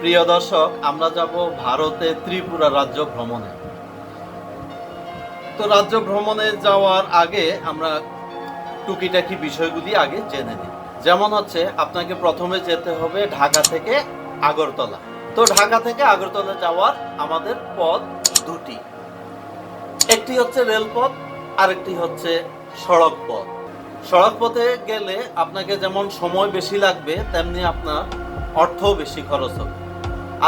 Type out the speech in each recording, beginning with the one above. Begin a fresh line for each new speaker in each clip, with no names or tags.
প্রিয় দর্শক, আমরা যাব ভারতে ত্রিপুরা রাজ্য ভ্রমণে। তো রাজ্য ভ্রমণে যাওয়ার আগে আমরা টুকিটাকি বিষয়গুলি আগে জেনে নিই। যেমন হচ্ছে, আপনাকে প্রথমে যেতে হবে ঢাকা থেকে আগরতলা। তো ঢাকা থেকে আগরতলা যাওয়ার আমাদের পথ দুটি, একটি হচ্ছে রেলপথ, আরেকটি হচ্ছে সড়ক পথ। সড়ক পথে গেলে আপনাকে যেমন সময় বেশি লাগবে, তেমনি আপনার অর্থও বেশি খরচ হবে।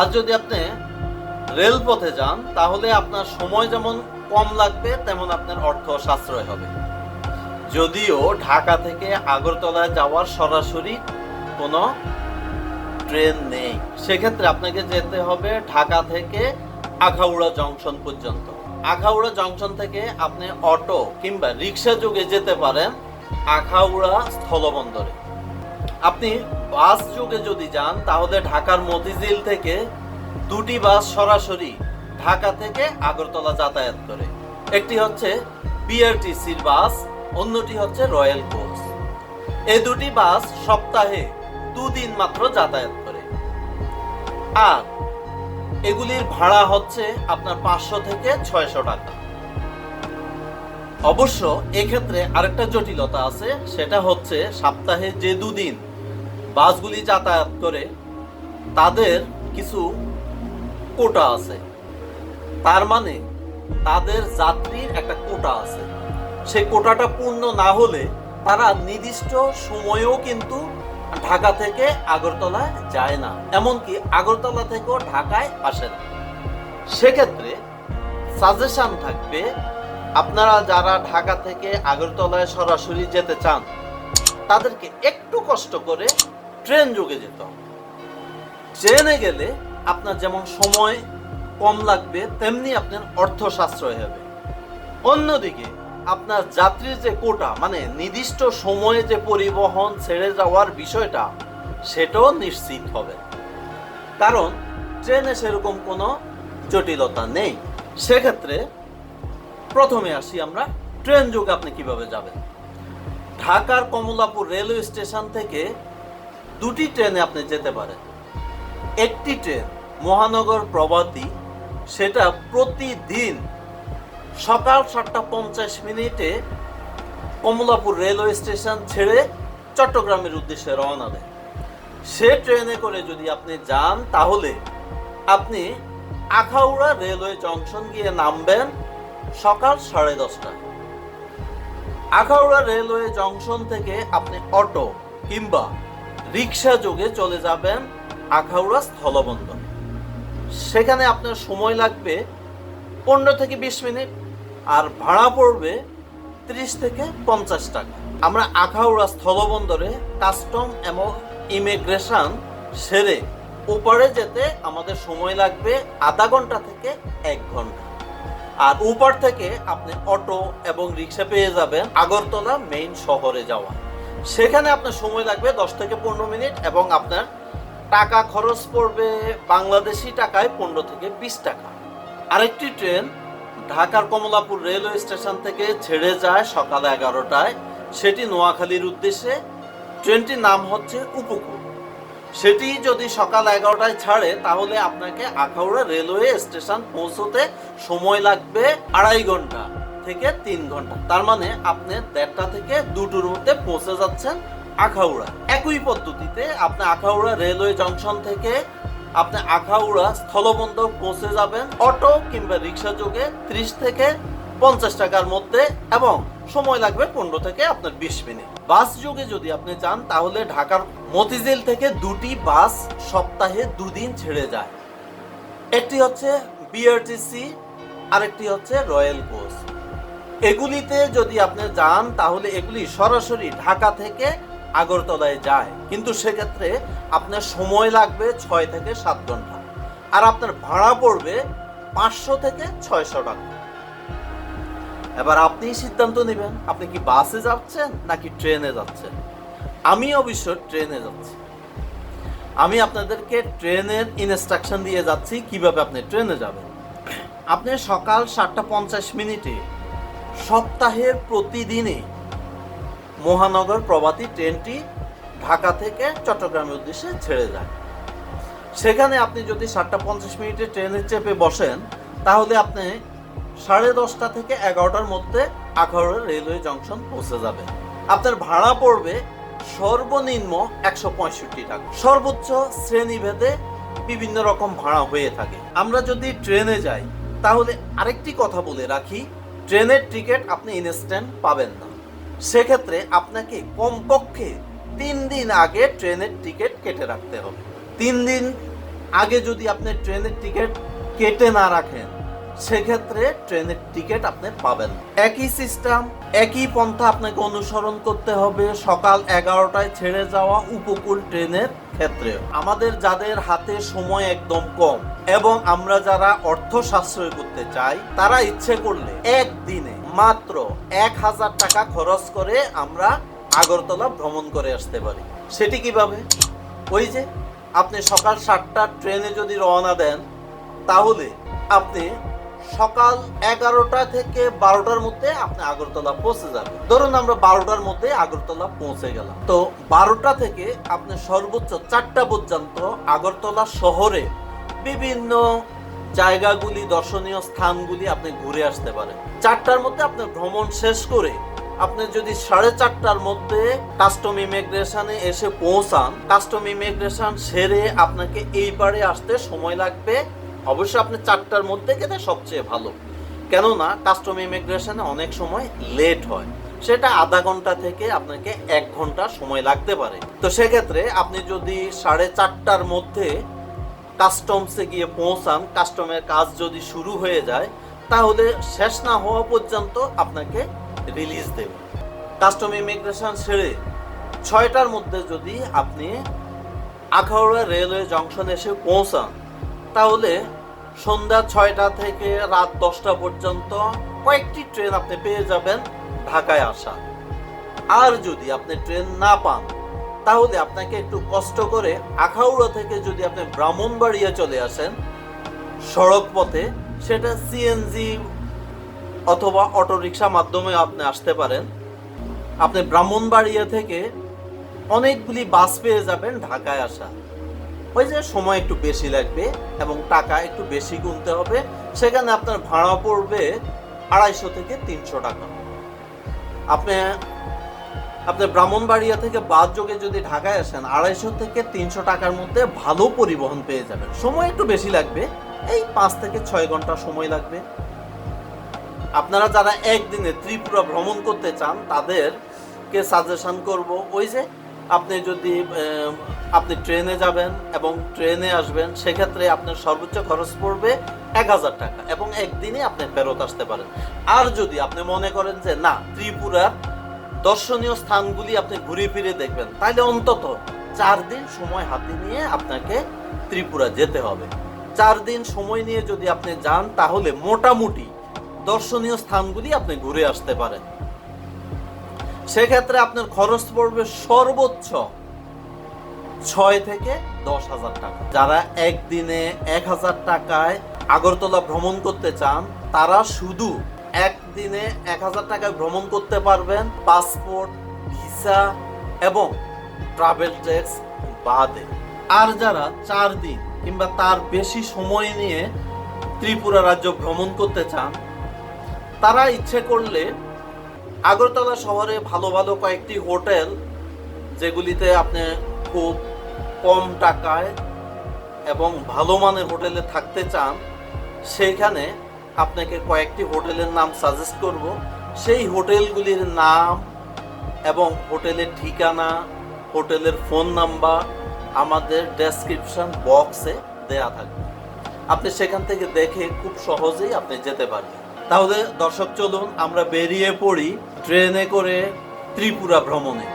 আর যদি আপনি রেলপথে যান, তাহলে আপনার সময় যেমন কম লাগবে, তেমন আপনার অর্থ সাশ্রয় হবে। যদিও ঢাকা থেকে আগরতলায় যাওয়ার সরাসরি কোনো ট্রেন নেই, সেক্ষেত্রে আপনাকে যেতে হবে ঢাকা থেকে আখাউড়া জংশন পর্যন্ত। আখাউড়া জংশন থেকে আপনি অটো কিংবা রিক্সা যোগে যেতে পারেন আখাউড়া স্থলবন্দরে। আপনি বাস যোগে যদি যান, তাহলে ঢাকার মতিঝিল থেকে দুটি বাস সরাসরি ঢাকা থেকে আগরতলা যাতায়াত করে। একটি হচ্ছে বিআরটিসির বাস, অন্যটি হচ্ছে রয়্যাল কোচ। এই দুটি বাস সপ্তাহে 2 দিন মাত্র যাতায়াত করে। আর এগুলির ভাড়া হচ্ছে আপনার 500 থেকে 600 টাকা। অবশ্য এক্ষেত্রে আরেকটা জটিলতা আছে, সেটা হচ্ছে সপ্তাহে যে 2 দিন বাসগুলি যাতায়াত করে, তাদের কিছু কোটা আছে। তার মানে তাদের যাত্রীর একটা কোটা আছে। সেই কোটাটা পূর্ণ না হলে তারা নির্দিষ্ট সময়েও কিন্তু ঢাকা থেকে আগরতলায় যায় না, এমনকি আগরতলা থেকেও ঢাকায় আসে না। সেক্ষেত্রে সাজেশন থাকবে, আপনারা যারা ঢাকা থেকে আগরতলায় সরাসরি যেতে চান, তাদেরকে একটু কষ্ট করে ট্রেন যোগে যেতে হবে। ট্রেনে গেলে আপনার যেমন সময় কম লাগবে, তেমনি আপনার অর্থ সাশ্রয় হবে। অন্যদিকে আপনার যাত্রীর যে কোটা, মানে নির্দিষ্ট সময়ে যে পরিবহন ছেড়ে যাওয়ার বিষয়টা, সেটাও নিশ্চিত হবে। কারণ ট্রেনে সেরকম কোনো জটিলতা নেই। সেক্ষেত্রে প্রথমে আসি আমরা ট্রেন যোগে আপনি কিভাবে যাবেন। ঢাকার কমলাপুর রেলওয়ে স্টেশন থেকে দুটি ট্রেনে আপনি যেতে পারেন। একটি ট্রেন মহানগর প্রভাতী, সেটা প্রতিদিন সকাল 7:50 কমলাপুর রেলওয়ে স্টেশন ছেড়ে চট্টগ্রামের উদ্দেশ্যে রওনা দেয়। সে ট্রেনে করে যদি আপনি যান, তাহলে আপনি আখাউড়া রেলওয়ে জংশন গিয়ে নামবেন সকাল 10:30টায়। আখাউড়া রেলওয়ে জংশন থেকে আপনি অটো কিংবা রিক্সা যোগে চলে যাবেন আখাউড়া স্থলবন্দর। সেখানে আপনার সময় লাগবে 15 থেকে 20 মিনিট, আর ভাড়া পড়বে 30 থেকে 50 টাকা। আমরা আখাউড়া স্থলবন্দরে কাস্টম এবং ইমিগ্রেশন সেরে ওপারে যেতে আমাদের সময় লাগবে আধা ঘন্টা থেকে 1 ঘন্টা। আর ওপার থেকে আপনি অটো এবং রিক্সা পেয়ে যাবেন আগরতলা মেইন শহরে যাওয়া। সেখানে আপনার সময় লাগবে 10 থেকে 15 মিনিট, এবং আপনার টাকা খরচ পড়বে বাংলাদেশি টাকায় 15 থেকে 20 টাকা। আরেকটি ট্রেন ঢাকার কমলাপুর রেলওয়ে স্টেশন থেকে ছেড়ে যায় সকাল 11টায়, সেটি নোয়াখালীর উদ্দেশ্যে। ট্রেনটির নাম হচ্ছে উপকূল। সেটি যদি সকাল 11টায় ছাড়ে, তাহলে আপনাকে আখাউড়া রেলওয়ে স্টেশন পৌঁছতে সময় লাগবে 2.5 ঘন্টা থেকে 3 ঘন্টা। তার মানে আপনি 1:30টা থেকে 2টোর মধ্যে পৌঁছে যাচ্ছেন আখাউড়া। একই পদ্ধতিতে আপনি আখাউড়া রেলওয়ে জংশন থেকে আপনি আখাউড়া স্থলবন্দর পৌঁছে যাবেন অটো কিংবা রিক্সা যোগে 30 থেকে 50 টাকার মধ্যে, এবং সময় লাগবে 15 থেকে আপনার 20 মিনিট। বাস যোগে যদি আপনি যান, তাহলে ঢাকার মতিঝিল থেকে দুটি বাস সপ্তাহে 2 দিন ছেড়ে যায়। একটি হচ্ছে বিআরটিসি, আরেকটি হচ্ছে রয়্যাল কোচ। এগুলিতে যদি আপনি যান, তাহলে এগুলি সরাসরি ঢাকা থেকে আগরতলায় যায়, কিন্তু সেক্ষেত্রে আপনার সময় লাগবে 6 থেকে 7 ঘন্টা, আর আপনার ভাড়া পড়বে 500 থেকে 600 টাকা। এবার আপনি সিদ্ধান্ত নেবেন, আপনি কি বাসে যাচ্ছেন নাকি ট্রেনে যাচ্ছেন। আমি অবশ্য ট্রেনে যাচ্ছি। আমি আপনাদেরকে ট্রেনের ইনস্ট্রাকশন দিয়ে যাচ্ছি কিভাবে আপনি ট্রেনে যাবেন। আপনি সকাল 7:50 সপ্তাহের প্রতিদিনে মহানগর প্রভাতী ট্রেনটি ঢাকা থেকে চট্টগ্রামের উদ্দেশ্যে ছেড়ে যায়। সেখানে আপনি যদি 7:50 ট্রেনে চেপে বসেন, তাহলে আপনি 10:30 থেকে 11টার মধ্যে আখাউড়া রেলওয়ে জংশন পৌঁছে যাবেন। আপনার ভাড়া পড়বে সর্বনিম্ন 165 টাকা। সর্বোচ্চ শ্রেণীভেদে বিভিন্ন রকম ভাড়া হয়ে থাকে। আমরা যদি ট্রেনে যাই, তাহলে আরেকটি কথা বলে রাখি, ট্রেনের টিকিট আপনি ইনস্ট্যান্ট পাবেন না। সেক্ষেত্রে আপনাকে কমপক্ষে 3 দিন আগে ট্রেনের টিকিট কেটে রাখতে হবে। 3 দিন আগে যদি আপনি ট্রেনের টিকিট কেটে না রাখেন, সেক্ষেত্রে ট্রেনের টিকিট আপনি পাবেন। একই সিস্টেম, একই পন্থা আপনাকে অনুসরণ করতে হবে সকাল 11টায় ছেড়ে যাওয়া উপকূল ট্রেনের ক্ষেত্রে। আমাদের যাদের হাতে সময় একদম কম এবং আমরা যারা অর্থ সাশ্রয় করতে চাই, তারা ইচ্ছে করলে একদিনে মাত্র 1000 টাকা খরচ করে আমরা আগরতলা ভ্রমণ করে আসতে পারি। সেটি কিভাবে? ওই যে আপনি সকাল 7টার ট্রেনে যদি রওনা দেন, তাহলে আপনি সকাল 11টা থেকে 12টার মধ্যে আপনি আগরতলা পৌঁছে যাবেন। ধরুন আমরা 12টার মধ্যে আগরতলা পৌঁছে গেলাম, তো 12টা থেকে আপনি সর্বোচ্চ 4টা পর্যন্ত আগরতলা শহরে বিভিন্ন জায়গাগুলি, দর্শনীয় স্থানগুলি আপনি ঘুরে আসতে পারেন। 4টার মধ্যে আপনি ভ্রমণ শেষ করে আপনি যদি 4:30টার মধ্যে কাস্টম ইমিগ্রেশনে এসে পৌঁছান, কাস্টম ইমিগ্রেশন সেরে আপনাকে এই পারে আসতে সময় লাগবে অবশ্যই আপনি 4টার মধ্যে গেলে সবচেয়ে ভালো। কেননা কাস্টম ইমিগ্রেশনে অনেক সময় লেট হয়, সেটা আধা ঘন্টা থেকে আপনাকে 1 ঘন্টা সময় লাগতে পারে। তো সেক্ষেত্রে আপনি যদি 4:30টার মধ্যে কাস্টমসে গিয়ে পৌঁছান, কাস্টমের কাজ যদি শুরু হয়ে যায়, তাহলে শেষ না হওয়া পর্যন্ত আপনাকে রিলিজ দেবে। কাস্টম ইমিগ্রেশন সেরে 6টার মধ্যে যদি আপনি আখাউড়া রেলওয়ে জংশন এসে পৌঁছান, তাহলে সন্ধ্যা 6টা থেকে রাত 10টা পর্যন্ত কয়েকটি ট্রেন আপনি পেয়ে যাবেন ঢাকায় আসা। আর যদি আপনি ট্রেন না পান, তাহলে আপনাকে একটু কষ্ট করে আখাউড়া থেকে যদি আপনি ব্রাহ্মণবাড়িয়া চলে আসেন সড়ক পথে, সেটা সিএনজি অথবা অটোরিকশা মাধ্যমে আপনি আসতে পারেন। আপনি ব্রাহ্মণবাড়িয়া থেকে অনেকগুলি বাস পেয়ে যাবেন ঢাকায় আসা। ওই যে সময় একটু বেশি লাগবে এবং টাকা একটু বেশি গুনতে হবে, সেখানে আপনার ভাড়া পড়বে 250 থেকে 300 টাকা। আপনি ব্রাহ্মণবাড়িয়া থেকে বাস যোগে যদি ঢাকায় আসেন, 250 থেকে 300 টাকার মধ্যে ভালো পরিবহন পেয়ে যাবেন। সময় একটু বেশি লাগবে, এই 5 থেকে 6 ঘন্টা সময় লাগবে। আপনারা যারা একদিনে ত্রিপুরা ভ্রমণ করতে চান, তাদেরকে সাজেশন করব, ওই যে আপনি ট্রেনে যাবেন এবং ট্রেনে আসবেন, সেক্ষেত্রে আপনার সর্বোচ্চ খরচ পড়বে 1000 টাকা এবং একদিনে আপনি ফেরত আসতে পারেন। আর যদি আপনি মনে করেন যে না, ত্রিপুরার দর্শনীয় স্থানগুলি আপনি ঘুরে ফিরে দেখবেন, তাহলে অন্তত 4 দিন সময় হাতে নিয়ে আপনাকে ত্রিপুরা যেতে হবে। 4 দিন সময় নিয়ে যদি আপনি যান, তাহলে মোটামুটি দর্শনীয় স্থানগুলি আপনি ঘুরে আসতে পারেন। সেক্ষেত্রে আপনার খরচ পড়বে সর্বোচ্চ 6 থেকে 10,000 টাকা। যারা একদিনে 1000 টাকায় আগরতলা ভ্রমণ করতে চান, তারা শুধু একদিনে 1000 টাকায় ভ্রমণ করতে পারবেন পাসপোর্ট, ভিসা এবং ট্রাভেল ট্যাক্স বাদে। আর যারা 4 দিন কিংবা তার বেশি সময় নিয়ে ত্রিপুরা রাজ্য ভ্রমণ করতে চান, তারা ইচ্ছে করলে আগরতলা শহরে ভালো ভালো কয়েকটি হোটেল, যেগুলিতে আপনি খুব কম টাকায় এবং ভালো মানের হোটেলে থাকতে চান, সেইখানে আপনাকে কয়েকটি হোটেলের নাম সাজেস্ট করব। সেই হোটেলগুলির নাম এবং হোটেলের ঠিকানা, হোটেলের ফোন নাম্বার আমাদের ডেসক্রিপশন বক্সে দেয়া থাকবে। আপনি সেখান থেকে দেখে খুব সহজেই আপনি যেতে পারবেন। তাহলে দর্শক, চলুন আমরা বেরিয়ে পড়ি ট্রেনে করে ত্রিপুরা ভ্রমণে।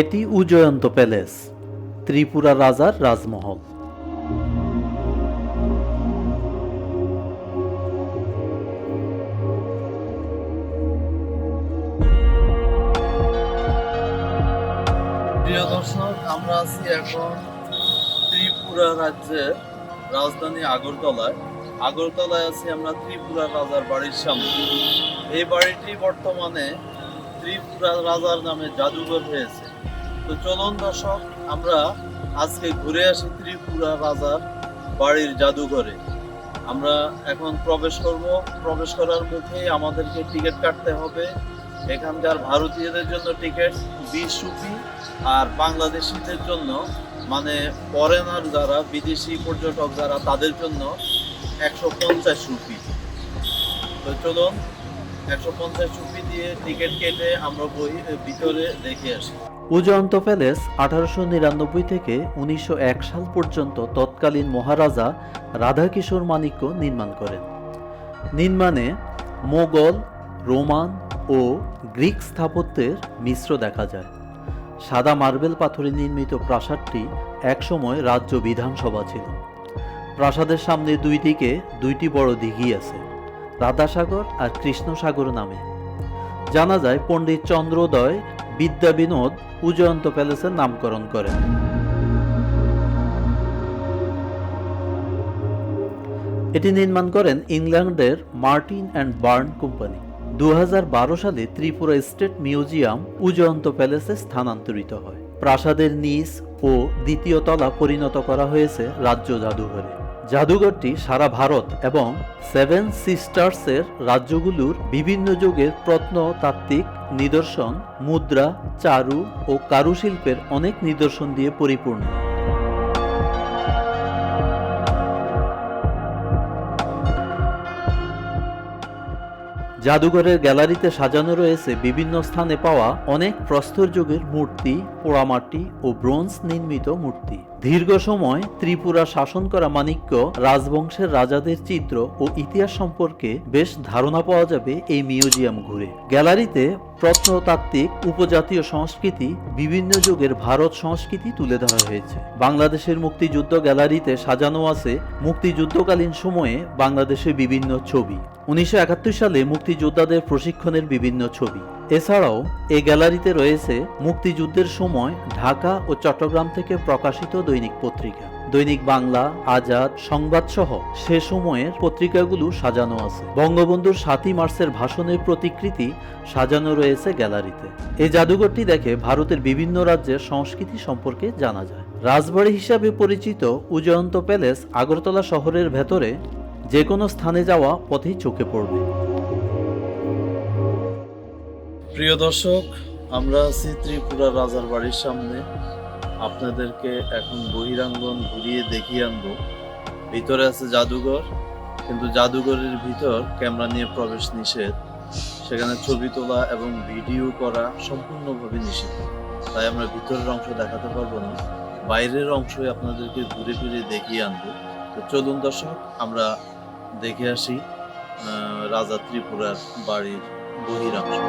এটি উজয়ন্ত প্যালেস, ত্রিপুরা রাজার রাজমহল। প্রিয় দর্শক, আমরা আছি এখন ত্রিপুরা রাজ্যের রাজধানী আগরতলায়। আগরতলায় আছি আমরা ত্রিপুরা রাজার বাড়ির সামনে। এই বাড়িটি বর্তমানে ত্রিপুরা রাজার নামে জাদুঘর হয়েছে। তো চলুন দর্শক, আমরা আজকে ঘুরে আসি ত্রিপুরা রাজার বাড়ির জাদুঘরে। আমরা এখন প্রবেশ করব। প্রবেশ করার মুখেই আমাদেরকে টিকিট কাটতে হবে। এখানকার ভারতীয়দের জন্য টিকিট 20 রুপি, আর বাংলাদেশিদের জন্য, মানে ফরেনার যারা, বিদেশি পর্যটক যারা, তাদের জন্য 150 রুপি। তো চলুন 150 রুপি দিয়ে টিকিট কেটে আমরা ভিতরে দেখে আসি। উজয়ন্ত প্যালেস 1899 থেকে 1901 সাল পর্যন্ত তৎকালীন মহারাজা রাধাকিশোর মাণিক্য নির্মাণ করেন। নির্মাণে মোগল, রোমান ও গ্রিক স্থাপত্যের মিশ্র দেখা যায়। সাদা মার্বেল পাথরে নির্মিত প্রাসাদটি একসময় রাজ্য বিধানসভা ছিল। প্রাসাদের সামনে দুই দিকে দুইটি বড় দিঘি আছে, রাধাসাগর আর কৃষ্ণসাগর নামে। জানা যায় পণ্ডিত চন্দ্রোদয় বিদ্যা বিনোদ উজয়ন্ত প্যালেসের নামকরণ করেন। এটি নির্মাণ করেন ইংল্যান্ডের মার্টিন অ্যান্ড বার্ন কোম্পানি। 2012 সালে ত্রিপুরা স্টেট মিউজিয়াম উজয়ন্ত প্যালেসে স্থানান্তরিত হয়। প্রাসাদের নিচ ও দ্বিতীয় তলা পরিণত করা হয়েছে রাজ্য জাদুঘরে। জাদুঘরটি সারা ভারত এবং 7 সিস্টার্সের রাজ্যগুলোর বিভিন্ন যুগের প্রত্নতাত্ত্বিক নিদর্শন, মুদ্রা, চারু ও কারুশিল্পের অনেক নিদর্শন দিয়ে পরিপূর্ণ। জাদুঘরের গ্যালারিতে সাজানো রয়েছে বিভিন্ন স্থানে পাওয়া অনেক প্রস্তর যুগের মূর্তি, পোড়ামাটি ও ব্রোঞ্জ নির্মিত মূর্তি। দীর্ঘ সময় ত্রিপুরা শাসন করা মাণিক্য রাজবংশের রাজাদের চিত্র ও ইতিহাস সম্পর্কে বেশ ধারণা পাওয়া যাবে এই মিউজিয়াম ঘুরে। গ্যালারিতে প্রত্নতাত্ত্বিক, উপজাতীয় সংস্কৃতি, বিভিন্ন যুগের ভারত সংস্কৃতি তুলে ধরা হয়েছে। বাংলাদেশের মুক্তিযুদ্ধ গ্যালারিতে সাজানো আছে মুক্তিযুদ্ধকালীন সময়ে বাংলাদেশের বিভিন্ন ছবি। 1971 সালে মুক্তিযোদ্ধাদের প্রশিক্ষণের বিভিন্ন ছবি। এছাড়াও এই গ্যালারিতে রয়েছে মুক্তিযুদ্ধের সময় ঢাকা ও চট্টগ্রাম থেকে প্রকাশিত দৈনিক পত্রিকা। দৈনিক বাংলা, আজাদ, সংবাদ সহ সে সময়ের পত্রিকাগুলো সাজানো আছে। বঙ্গবন্ধুর 7ই মার্চের ভাষণের প্রতিকৃতি সাজানো রয়েছে গ্যালারিতে। এই জাদুঘরটি দেখে ভারতের বিভিন্ন রাজ্যের সংস্কৃতি সম্পর্কে জানা যায়। রাজবাড়ি হিসাবে পরিচিত উজয়ন্ত প্যালেস আগরতলা শহরের ভেতরে যে কোনো স্থানে যাওয়া পথেই চোখে পড়বে। প্রিয় দর্শক, আমরা আছি ত্রিপুরা রাজার বাড়ির সামনে। আপনাদেরকে এখন বহিরাঙ্গন ঘুরিয়ে দেখিয়ে আনবো। ভিতরে আছে জাদুঘর, কিন্তু জাদুঘরের ভিতর ক্যামেরা নিয়ে প্রবেশ নিষেধ। সেখানে ছবি তোলা এবং ভিডিও করা সম্পূর্ণভাবে নিষিদ্ধ। তাই আমরা ভিতরের অংশ দেখাতে পারবো না, বাইরের অংশই আপনাদেরকে ঘুরে ফিরে দেখিয়ে আনবো। তো চলুন দর্শক, আমরা দেখে আসি রাজা ত্রিপুরার বাড়ির বহিরাংশ।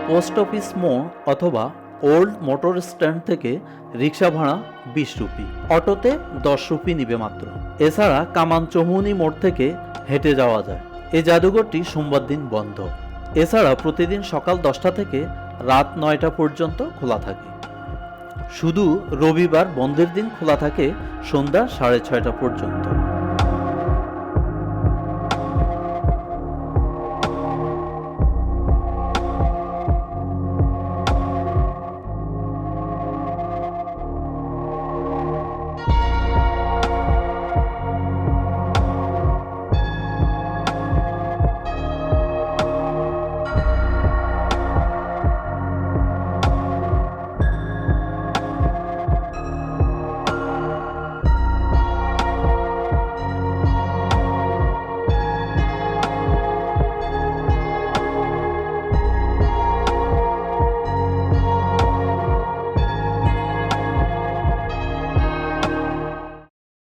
পোস্ট অফিস মোড় অথবা ওল্ড মোটর স্ট্যান্ড থেকে রিক্সা ভাড়া 20 রুপি, অটোতে 10 রুপি নিবে মাত্র। এছাড়া কামান চৌমুহনী মোড় থেকে হেঁটে যাওয়া যায়। এই জাদুঘরটি সোমবার দিন বন্ধ। এছাড়া প্রতিদিন সকাল 10টা থেকে রাত 9টা পর্যন্ত খোলা থাকে। শুধু রবিবার বন্ধের দিন খোলা থাকে সন্ধ্যা 6:30 পর্যন্ত।